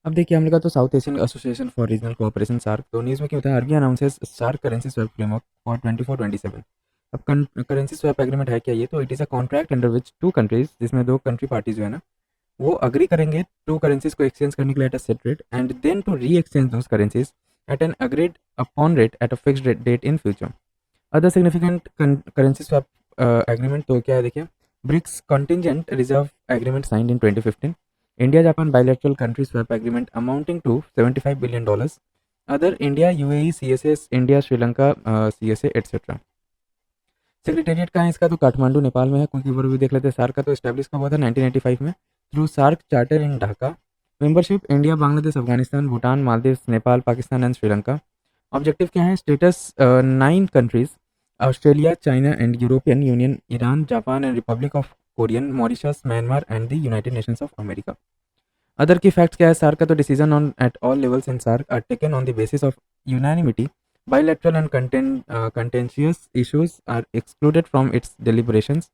अब देखिए हम लोग का तो South Asian Association for Regional Cooperation SAARC, तो न्यूज़ में क्या होता है, RBI announces SAARC currency swap framework for 24-27। अब करेंसी स्वैप एग्रीमेंट है क्या ये, तो it is a contract under which two countries, जिसमें दो कंट्री पार्टीज जो है ना वो अग्री करेंगे टू करेंसीज को एक्सचेंज करने के लिए at a set rate and then to re exchange those currencies at an agreed upon rate at a fixed date in future. Other significant currency swap agreement तो क्या है देखिए, BRICS contingent reserve agreement signed in 2015, India Japan bilateral country swap agreement amounting to $75 billion, other India UAE CSS, India Sri Lanka CSA etcetera. Secretariat कहाँ है इसका, तो काठमांडू नेपाल में है। कुछ ओवर भी देख लेते हैं। सार्क का तो स्टैब्लिश कब हुआ था, 1995 में, through SAARC charter in Dhaka. Membership India, Bangladesh, Afghanistan, Bhutan, Maldives, Nepal, Pakistan and Sri Lanka. Objective क्या है, status 9 countries, Australia, China and European Union, Iran, Japan and Republic of Korean, Mauritius, Myanmar and the United Nations of America. Other key facts क्या है, SAARC का तो decision on at all levels in SAARC are taken on the basis of unanimity, bilateral and contentious issues are excluded from its deliberations.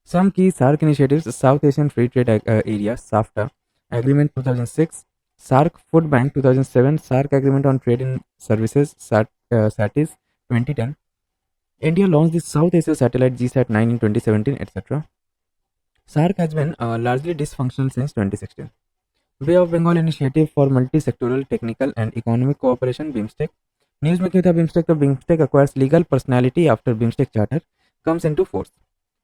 Some key SARC initiatives: South Asian Free Trade Area (SAFTA) Agreement 2006, SARC Food Bank 2007, SARC Agreement on Trade in Services (SATIS) 2010. India launched the South Asia Satellite GSAT-9 in 2017, etc. SARC has been largely dysfunctional since 2016. Bay of Bengal Initiative for Multi-Sectoral Technical and Economic Cooperation (BIMSTEC). News में क्या था, BIMSTEC, तो BIMSTEC acquires legal personality after BIMSTEC Charter comes into force.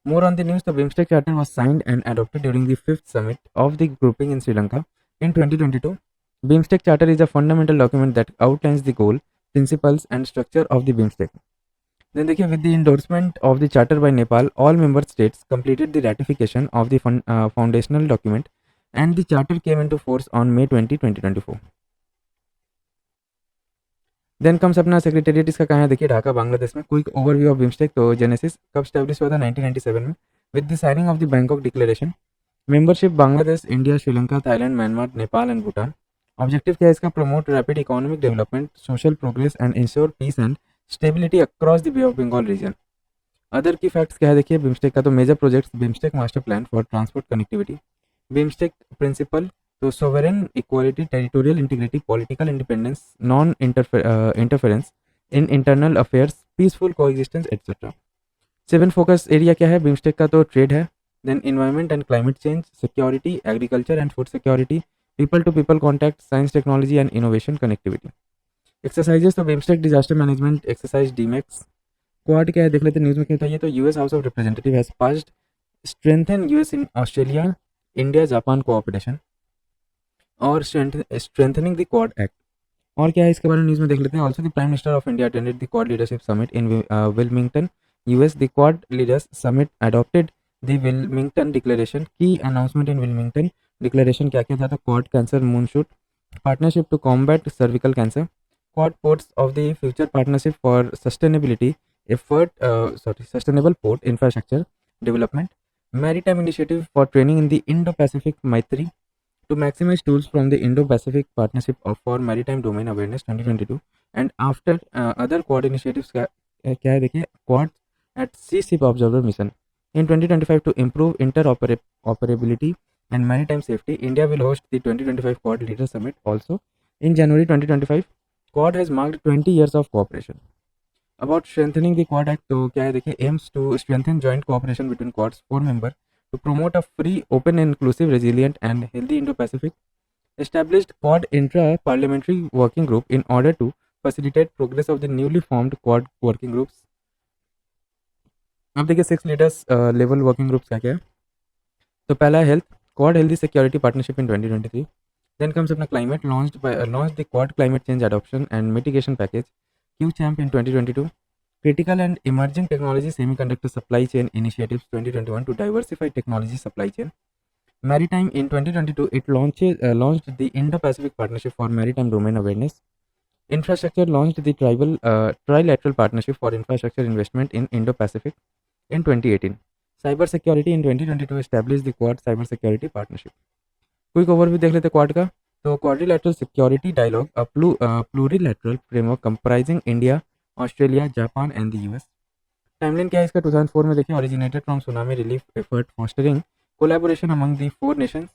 More on the news, the BIMSTEC Charter was signed and adopted during the 5th summit of the grouping in Sri Lanka in 2022. BIMSTEC Charter is a fundamental document that outlines the goal, principles and structure of the BIMSTEC. Then देखिए, with the endorsement of the charter by Nepal, all member states completed the ratification of the foundational document and the charter came into force on May 20, 2024. Then comes अपना secretariat, इसका कहाँ है देखिए, ढाका बांग्लादेश में। Quick overview of BIMSTEC, तो genesis कब establish हुआ था, 1997 में, with the signing of the Bangkok declaration. Membership Bangladesh, India, Sri Lanka, Thailand, Myanmar, Nepal and Bhutan. Objective क्या है इसका, promote rapid economic development, social progress and ensure peace and stability across the bay of Bengal region. Other key facts क्या है देखिए, BIMSTEC का तो major projects, BIMSTEC master plan for transport connectivity, BIMSTEC principle, तो sovereign equality, territorial integrity, political independence, non interference in internal affairs, peaceful coexistence etcetera. 7 focus area क्या है BIMSTEC का, तो ट्रेड है, then environment and climate change, security, agriculture and food security, people to people contact, science technology and innovation connectivity. Exercises, तो BIMSTEC disaster management exercise DMEx. Quad क्या है देख लेते हैं, न्यूज़ में क्या था ये, तो US house of representative has passed strengthen US in Australia India Japan cooperation और स्ट्रेंथनिंग द क्वाड एक्ट। और क्या है इसके बारे में न्यूज़ में देख लेते हैं। Also the prime minister of India attended the Quad leadership summit in Wilmington US. The Quad leaders summit adopted the Wilmington Declaration. Key announcement in Wilmington Declaration क्या क्या था, तो Quad cancer moonshot, partnership to combat cervical cancer, Quad ports of the future partnership for sustainability effort sustainable port infrastructure development, maritime initiative for training in the Indo-Pacific Maitri to maximize tools from the Indo-Pacific Partnership for Maritime Domain Awareness 2022 and after other quad initiatives क्या है देखिए, quad at sea ship observer mission in 2025 to improve interoperability and maritime safety. India will host the 2025 quad leader summit also in January 2025. Quad has marked 20 years of cooperation. About strengthening the Quad act, तो क्या है देखिए, aims to strengthen joint cooperation between Quads 4 member to promote a free open inclusive resilient and healthy Indo Pacific, established Quad intra parliamentary working group in order to facilitate progress of the newly formed Quad working groups. अब देखिए 6 leaders level working groups क्या क्या है, तो पहला है health, Quad healthy security partnership in 2023। Then comes अपना climate, launch the Quad climate change adoption and mitigation package Q CHAMP in 2022। Critical and Emerging Technology Semiconductor Supply Chain Initiatives 2021 to diversify technology supply chain. Maritime in 2022, it launched the Indo-Pacific Partnership for Maritime Domain Awareness. Infrastructure launched the Trilateral Partnership for Infrastructure Investment in Indo-Pacific in 2018. Cybersecurity in 2022 established the Quad Cybersecurity Partnership. Quick overview देख लेते quad का, तो Quadrilateral Security Dialogue, a plurilateral framework comprising India, Australia, Japan and the US. Timeline क्या है इसका, 2004 में देखिए, originated from tsunami relief effort fostering collaboration among the 4 Nations.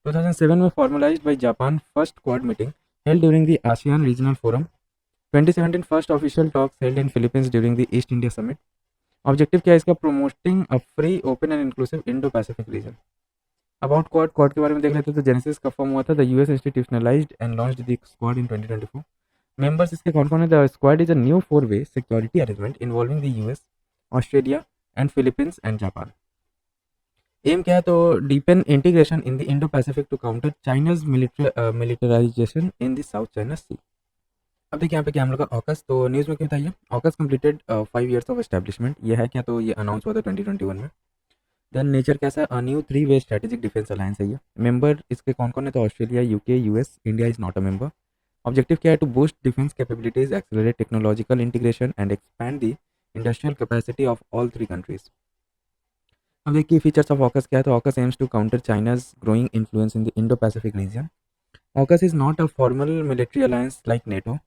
2007 में formalized by Japan first Quad meeting held during the ASEAN Regional Forum. 2017 first official talks held in Philippines during the East India Summit. Objective क्या है इसका? Promoting a free open and inclusive Indo Pacific reason. About quad के बारे में देख लेते हैं तो जेनेसिस कब फॉर्म हुआ था? The US institutionalized and launched the squad in 2024. Members इसके कौन कौन है? The squad is a new 4-way security arrangement involving the US, Australia and Philippines and Japan. Aim क्या है? तो deepen integration in the Indo Pacific to counter China's militarization in the South China Sea. अब देखिए यहाँ पे क्या हम लोग का ऑकस, तो न्यूज़ में क्यों था ये? AUKUS completed 5 years of establishment. ये है क्या? तो ये अनाउंस हुआ था 2021 में. देन नेचर कैसा है? New 3-way strategic defence alliance है ये. मेंबर इसके कौन कौन है? तो Australia, UK, US, India is not a member. Objective क्या है? To boost defence capabilities, accelerate technological integration and expand the industrial capacity of all 3 countries. अब देखिए फीचर्स ऑफ ऑकस क्या है? तो AUKUS aims to counter China's growing influence in the Indo Pacific region. AUKUS is not a formal military alliance like NATO.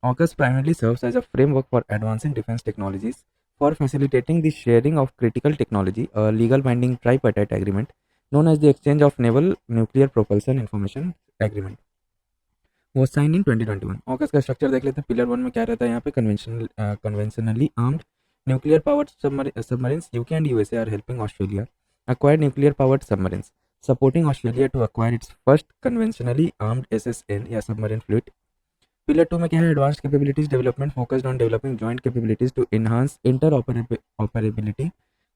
AUKUS primarily serves as a framework for advancing defense technologies, for facilitating the sharing of critical technology. A legal binding tripartite agreement known as the Exchange of Naval Nuclear Propulsion Information Agreement was signed in 2021. AUKUS का structure देख लेते हैं. Pillar 1 में क्या रहता है? यहाँ पे conventionally armed nuclear powered submarines. UK and USA are helping Australia acquire nuclear powered submarines, supporting Australia to acquire its first conventionally armed SSN या submarine fleet. पिलर 2 में क्या है? Advanced capabilities development focused on developing joint capabilities to enhance interoperability,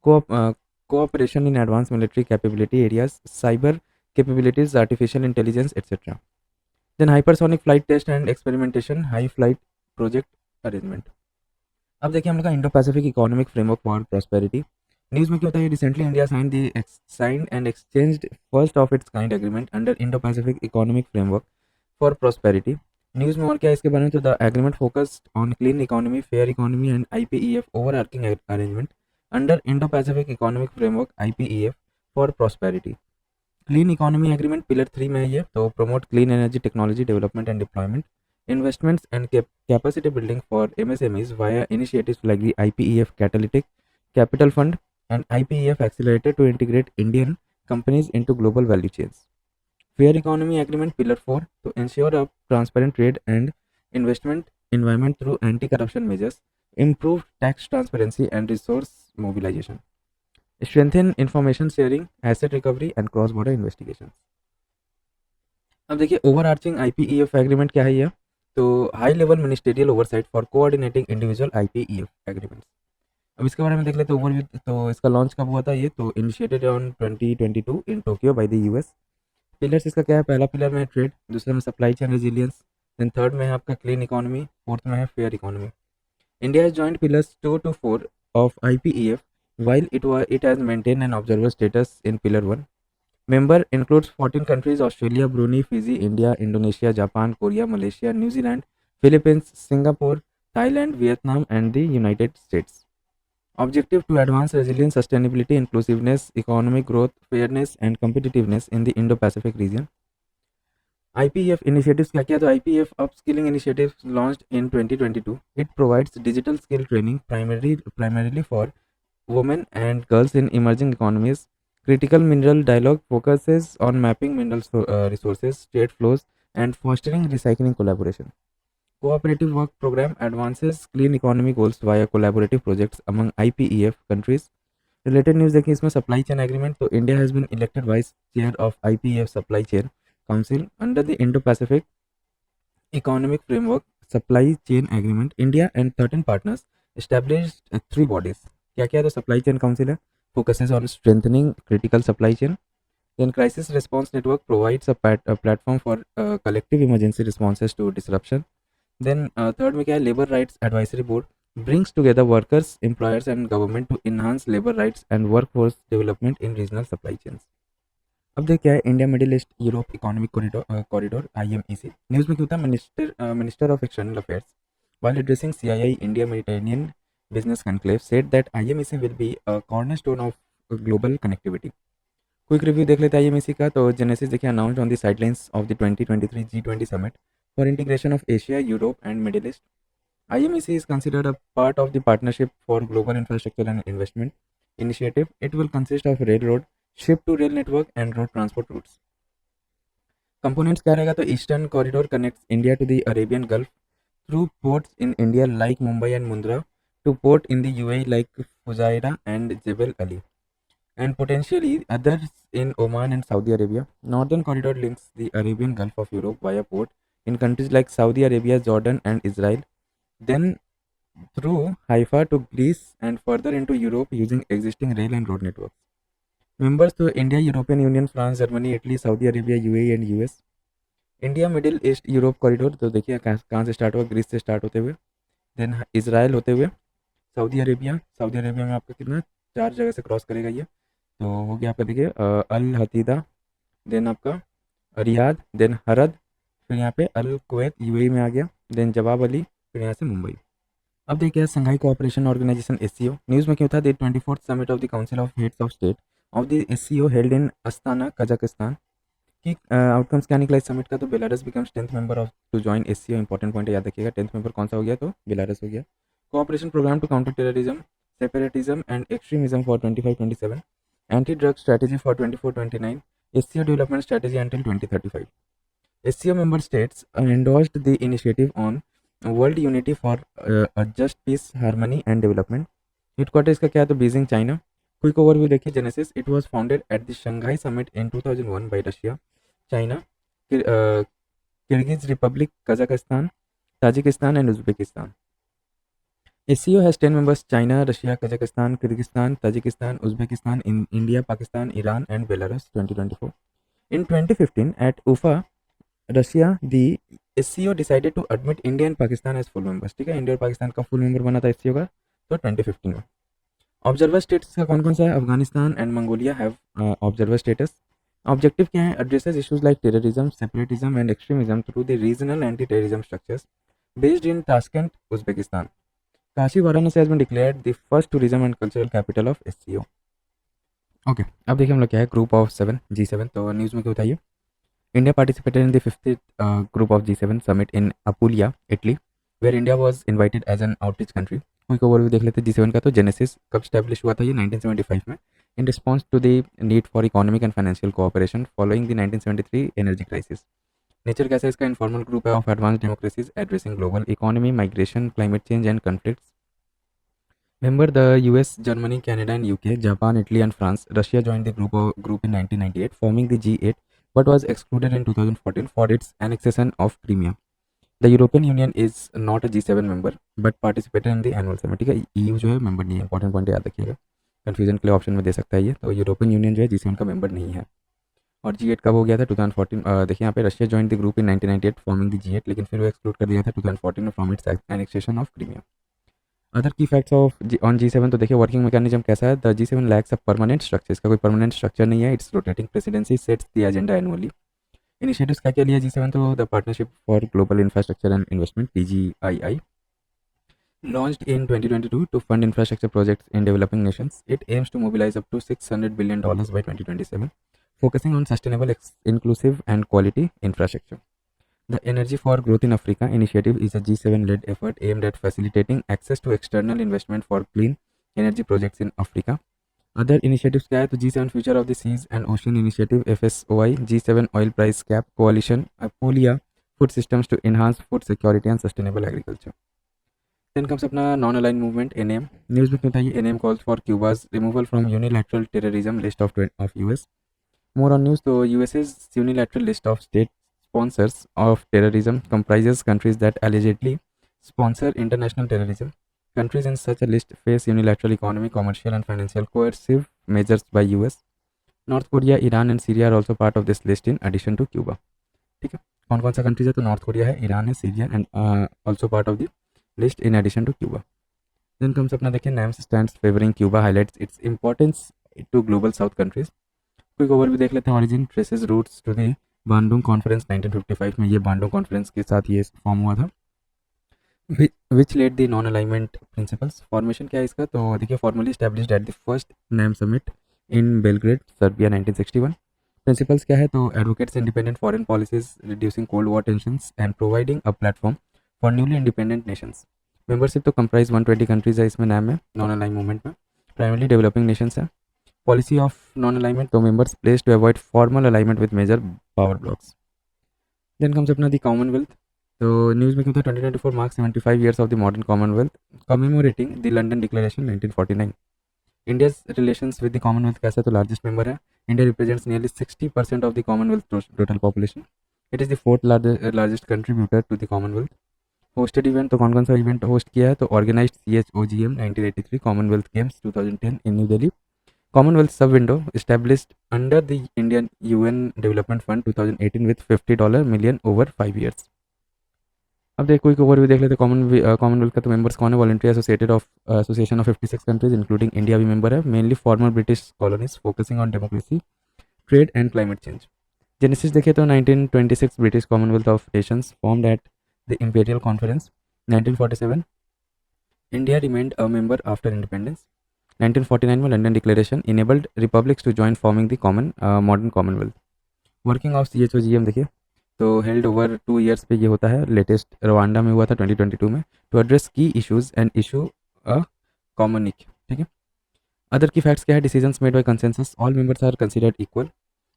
cooperation in advance military capability areas, cyber capabilities, artificial intelligence etcetera. Then hypersonic flight test and experimentation, high flight project arrangement. अब देखिए हम लोग का Indo Pacific economic framework for prosperity. News में क्या होता है? Recently India signed and exchanged first of its kind agreement under Indo Pacific economic framework for prosperity. News में और क्या है इसके बारे में? तो the agreement focused on clean economy, fair economy and IPEF overarching arrangement under Indo Pacific economic framework IPEF for prosperity. Clean economy agreement pillar 3 में है ये. तो promote clean energy technology development and deployment, investments and capacity building for MSMEs via initiatives like the IPEF catalytic capital fund and IPEF accelerator to integrate Indian companies into global value chains. Fair Economy Agreement Pillar 4 to ensure a transparent trade and investment environment through anti-corruption measures, improve tax transparency and resource mobilization, strengthen information sharing, asset recovery and cross-border investigations. अब देखिए overarching IPEF agreement क्या है ये? तो high level ministerial oversight for coordinating individual IPEF agreements. अब इसके बारे में देख लेते हैं ओवरव्यू. तो इसका लॉन्च कब हुआ था ये? तो initiated on 2022 in Tokyo by the US. Pillars इसका क्या है? पहला पिलर में है ट्रेड, दूसरे में supply chain resilience, then third में है आपका क्लीन इकोनॉमी, फोर्थ में है fair economy. India has joint pillars 2 to 4 of IPEF while it has maintained an observer status in pillar 1. Member includes 14 countries: Australia, Brunei, Fiji, India, Indonesia, Japan, Korea, Malaysia, New Zealand, Philippines, Singapore, Thailand, Vietnam and the United States. Objective to advance resilience, sustainability, inclusiveness, economic growth, fairness and competitiveness in the Indo-Pacific region. IPEF initiatives क्या किया? तो IPEF upskilling initiative launched in 2022. It provides digital skill training primarily for women and girls in emerging economies. Critical mineral dialogue focuses on mapping mineral resources, trade flows and fostering recycling collaboration. Cooperative work program advances clean economy goals via collaborative projects among IPEF countries. Related news देखिए इसमें supply chain agreement. तो India has been elected vice chair of IPEF supply chain council under the Indo Pacific economic framework supply chain agreement. India and 13 partners established 3 bodies. क्या क्या? तो supply chain council है, focuses on strengthening critical supply chain. Then crisis response network provides a platform for collective emergency responses to disruption. Then third में क्या है? Labour rights advisory board brings together workers, employers and government to enhance labor rights and workforce development in regional supply chains. अब देख क्या है? India middle east Europe economic corridor IMEC. News में क्यों था? Minister of external affairs while addressing CII India Mediterranean Business Conclave said that IMEC will be a cornerstone of global connectivity. Quick review देख लेते हैं IMEC का. तो genesis देखिए announced on the sidelines of the 2023 G20 summit for integration of Asia, Europe and Middle East. IMEC is considered a part of the Partnership for Global Infrastructure and Investment initiative. It will consist of railroad, ship to rail network and road transport routes. Components क्या रहेगा, तो eastern corridor connects India to the Arabian Gulf through ports in India like Mumbai and Mundra to port in the UAE like Fujairah and Jebel Ali, and potentially others in Oman and Saudi Arabia. Northern corridor links the Arabian Gulf of Europe via port in countries like Saudi Arabia, Jordan, and Israel, then through Haifa to Greece and further into Europe using existing rail and road networks. Members to India, European Union, France, Germany, Italy, Saudi Arabia, UAE and US. India middle east Europe corridor, तो देखिए कहाँ से start हुआ, Greece से start होते हुए, then Israel होते हुए सऊदी अरेबिया में आपका कितना 4 जगह से क्रॉस करेगा ये, तो हो गया आपका देखिए अल हतीदा, देन आपका रियाद, देन हरद, फिर यहाँ पे अल कुवैत यूएई में आ गया, देन जवाब अली, फिर यहाँ से मुंबई। अब देखिए Shanghai cooperation organisation SCO, news में क्यों था, the 24th summit of the council of heads of state of the SCO held in Astana Kazakhstan. कि आउटकम्स क्या निकला इस समिट का, तो Belarus becomes 10th member of to join SCO. Important point याद रखिएगा, 10th मेंबर कौन सा हो गया, तो बेलारस हो गया। Cooperation programme to counter terrorism, separatism and extremism for 25-27, anti drug strategy for 24-29, SCO development strategy until 2035। SCO member states endorsed the initiative on World Unity for a Just Peace, Harmony and Development. Headquarter इसका क्या है, तो Beijing China. Quick overview देखिए, genesis, it was founded at the Shanghai summit in 2001 bye Russia, China, Kyrgyz Republic, Kazakhstan, Tajikistan and Uzbekistan. SCO has 10 members: China, Russia, Kazakhstan, Kyrgyzstan, Tajikistan, Uzbekistan, India, Pakistan, Iran and Belarus 2024. In 2015 at UFA Russia, the SCO decided to admit India and Pakistan as full members. ठीक है, India और पाकिस्तान का full member बना था SCO का, तो 2015 में। Observer states का कौन कौन सा है, Afghanistan and Mongolia have observer status. Objective क्या है, addresses issues like terrorism, separatism and extremism through the regional anti terrorism structures based in Tashkent, Uzbekistan. Kashi Varanasi has been declared the first tourism and cultural capital of SCO। Okay, अब देखिए हम लोग क्या है, group of 7 G7, तो news में क्या बताइए, India participated in the 50th group of G7 summit in Apulia, Italy, where India was invited as an outreach country. Quick overview देख लेते हैं G7 का, तो जेनेसिस कब स्टैब्लिश हुआ था, ये 1975 में, in response to the need for economic and financial cooperation following the 1973 energy crisis. Nature कैसा है इसका, इनफॉर्मल ग्रुप है of advance democracies addressing global economy, migration, climate change and conflicts. Member the US, Germany, Canada and UK, Japan, Italy and France. Russia joined the group in 1998, forming the G8, but was excluded in 2014 for its annexation of Crimea. The European Union is not a G7 member, but participated in the annual summit. ठीक है, EU जो है member नहीं है, important point याद रखिएगा, confusion के लिए ऑप्शन में दे सकता है ये, तो यूरोपियन यूनियन जो है G7 का मेंबर नहीं है। और G8 कब हो गया था, 2014। देखिए यहाँ पे Russia join the group in 1998 forming the G8, लेकिन फिर वो एक्सक्लूड कर दिया था 2014 में from its annexation of Crimea. Other key facts of on G7, तो देखिए वर्किंग मैकेनिज्म कैसा है, the G7 lakhs a permanent structure, इसका कोई परमानेंट स्ट्रक्चर नहीं है, it's rotating presidency sets the agenda annually. Initiatives क्या क्या लिया G7, तो the partnership for global infrastructure and investment PGII launched in 2022 to fund infrastructure projects in developing nations. It aims to mobilize up to $600 billion by 2027, focusing on sustainable, inclusive and quality infrastructure. The Energy for Growth in Africa initiative is a G7-led effort aimed at facilitating access to external investment for clean energy projects in Africa. Other initiatives क्या है, तो G7 Future of the Seas and Ocean Initiative FSOI, G7 Oil Price Cap Coalition, Apolia Food Systems to enhance food security and sustainable agriculture. Then comes अपना non-aligned movement NAM. News में क्यों था ये, NAM calls for Cuba's removal from unilateral terrorism list of US. More on news, तो US's unilateral list of state sponsors of terrorism comprises countries that allegedly sponsor international terrorism. Countries in such a list face unilateral economic, commercial and financial coercive measures by US. North Korea, Iran and Syria are also part of this list in addition to Cuba. ठीक है, कौन कौन सा countries है, तो North Korea है, Iran है, Syria and also part of the list in addition to Cuba. Then comes अपना देखिए NAMS stands favouring Cuba, highlights its importance to global south countries. Quick overview देख लेते हैं, origin traces roots to the Bandung conference 1955 में, ये Bandung conference के साथ ये फॉर्म हुआ था, विच lead the non alignment principles. Formation क्या है इसका, तो देखिए formally established at the first NAM summit in Belgrade, Serbia 1961। Principles क्या है, तो advocates independent foreign policies, reducing cold war tensions and providing a platform for newly independent Nations. Membership तो comprise 120 countries है इसमें NAM में, non align movement में, primarily developing Nations है। Policy of non alignment, तो members place to avoid formal alignment with major power blocs. Then comes अपना the Commonwealth. तो news में क्यों था 2024 marks 75 years of the modern commonwealth, commemorating the London Declaration 1949. India's relations with the Commonwealth कैसा, तो largest member है। India represents nearly 60% of the Commonwealth total population. It is the fourth largest contributor to the Commonwealth. Hosted event, तो कौन कौन सा event host किया है, तो organised CHOGM 1983, Commonwealth games 2010 in new Delhi, Commonwealth sub window established under the Indian UN development fund 2018 with $50 million over 5 years। अब देखो कोई ओवरव्यू देख लेते हैं कॉमनवेल्थ का। तो मेंबर्स कौन है, voluntary association of 56 countries including India भी मेंबर है। Mainly former British colonies focusing on democracy, trade and climate change. Genesis देखे तो 1926 British Commonwealth of nations formed at the imperial conference. 1947 India remained a member after independence. 1949 में London declaration enabled republics to join forming the modern Commonwealth. Working of CHOGM देखिए तो held over 2 years पे ये होता है। Latest Rwanda में हुआ था 2022 में, to address key issues and issue a common nick. ठीक है, अदर की फैक्ट्स क्या है, decisions made by consensus, all members are considered equal,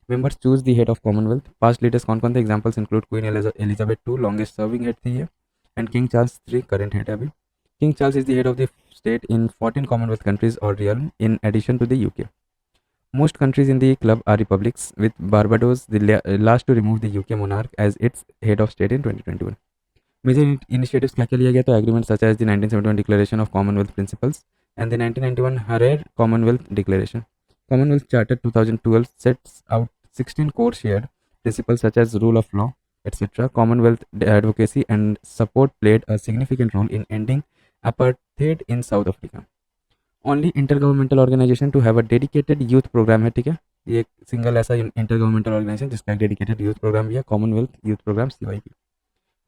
members choose the head of Commonwealth. Past leaders कौन कौन थे, examples include Queen Elizabeth II longest serving head थी ये, and King Charles III current head है अभी। King Charles is the head of the state in 14 Commonwealth countries और realm in addition to the UK। Most countries in the club are republics, with Barbados the last to remove the UK monarch as its head of state in 2021. Major initiatives क्या क्या लिया गया, तो agreements such as the 1971 Declaration of Commonwealth Principles and the 1991 Harare Commonwealth Declaration. Commonwealth Charter 2012 sets out 16 core shared principles such as rule of law, etc. Commonwealth advocacy and support played a significant role in ending apartheid in South Africa. Only intergovernmental organisation to have a dedicated youth programme है। ठीक है, ये एक single ऐसा inter governmental organisation जिसका एक dedicated youth programme भी है, Commonwealth youth programme CYP।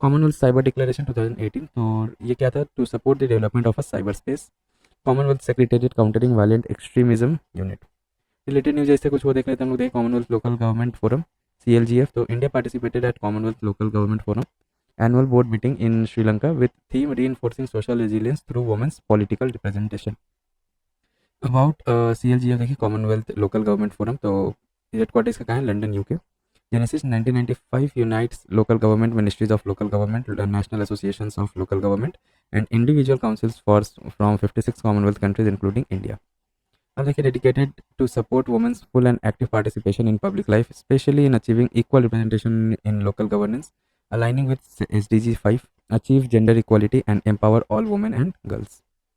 Commonwealth cyber declaration 2018, तो ये क्या था, to support the development of a cyber space. Commonwealth secretariat countering violent extremism unit. Related news जैसे कुछ वो देख लेते हैं हम लोग। देखिए Commonwealth local government forum CLGF, तो India participated eight Commonwealth local government forum annual board meeting in Sri Lanka with theme reinforcing social resilience through women's political representation. About CLGF देखिए कॉमनवेल्थ लोकल गवर्नमेंट फोरम, तो headquarters का कहाँ है, London UK। Genesis 1995 unites local government ministries of local government, national associations of local government and individual councils for from 56 Commonwealth countries including India. अब देखिए dedicated to support women's full and active participation in public life, specially in achieving equal representation in local governance, aligning with SDG 5, achieve gender equality and empower all women and girls.